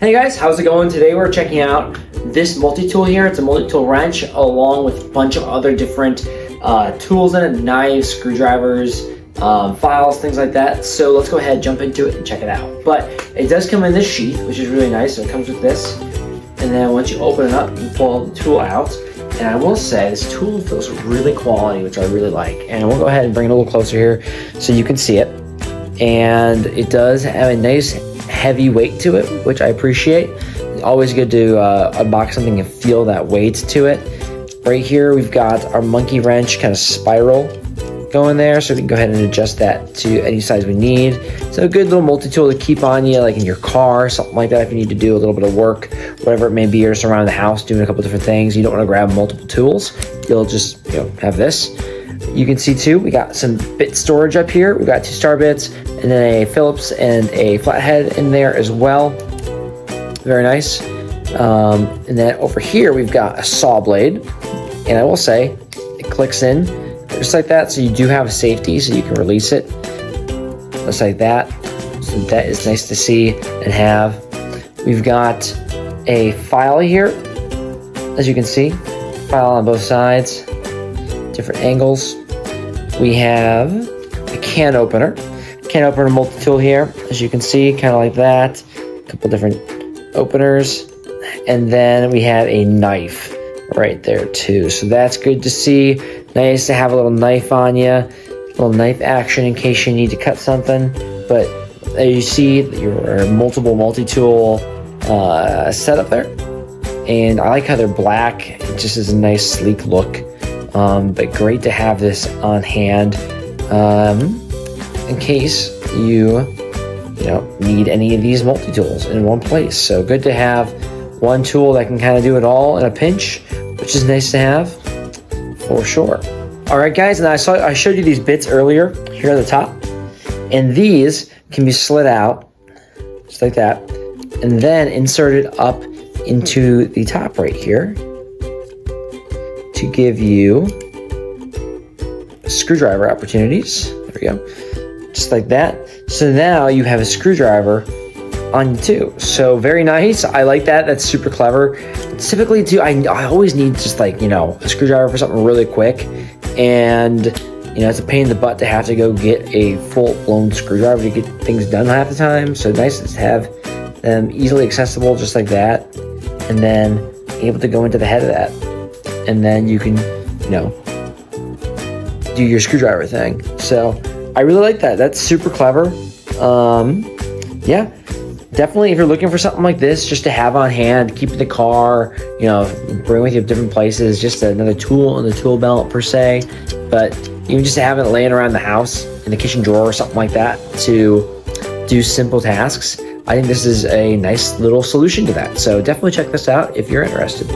Hey guys, how's it going? Today we're checking out this multi-tool here. It's a multi-tool wrench along with a bunch of other different tools in it, knives, screwdrivers, files, things like that. So let's go ahead, jump into it and check it out. But it does come in this sheath, which is really nice. So it comes with this. And then once you open it up, you pull the tool out. And I will say this tool feels really quality, which I really like. And we'll go ahead and bring it a little closer here so you can see it. And it does have a nice heavy weight to it, which I appreciate. It's always good to unbox something and feel that weight to it. Right here we've got our monkey wrench kind of spiral going there, so we can go ahead and adjust that to any size we need. So a good little multi-tool to keep on you, like in your car, something like that, if you need to do a little bit of work, whatever it may be, or just around the house doing a couple different things. You don't want to grab multiple tools. You'll just have this. You can see too, we got some bit storage up here. We've got 2 star bits and then a Phillips and a flathead in there as well. Very nice. And then over here, we've got a saw blade. And I will say, it clicks in just like that. So you do have a safety, so you can release it just like that. So that is nice to see and have. We've got a file here, as you can see, file on both sides, different angles. We have a can opener multi-tool here, as you can see, kind of like that. A couple different openers. And then we have a knife right there too. So that's good to see. Nice to have a little knife on you. A little knife action in case you need to cut something. But as you see, your multiple multi-tool setup there. And I like how they're black. It just is a nice sleek look. But great to have this on hand in case you need any of these multi-tools in one place. So good to have one tool that can kind of do it all in a pinch, which is nice to have for sure. All right, guys, and I showed you these bits earlier here at the top, and these can be slid out just like that, and then inserted up into the top right here to give you screwdriver opportunities. There we go. Just like that. So now you have a screwdriver on you too. So very nice. I like that. That's super clever. Typically too, I always need just like, a screwdriver for something really quick. And, it's a pain in the butt to have to go get a full-blown screwdriver to get things done half the time. So nice to have them easily accessible just like that. And then able to go into the head of that. And then you can, do your screwdriver thing. So I really like that. That's super clever. Yeah, definitely if you're looking for something like this, just to have on hand, keep in the car, bring with you to different places, just another tool in the tool belt per se. But even just to have it laying around the house in the kitchen drawer or something like that to do simple tasks, I think this is a nice little solution to that. So definitely check this out if you're interested.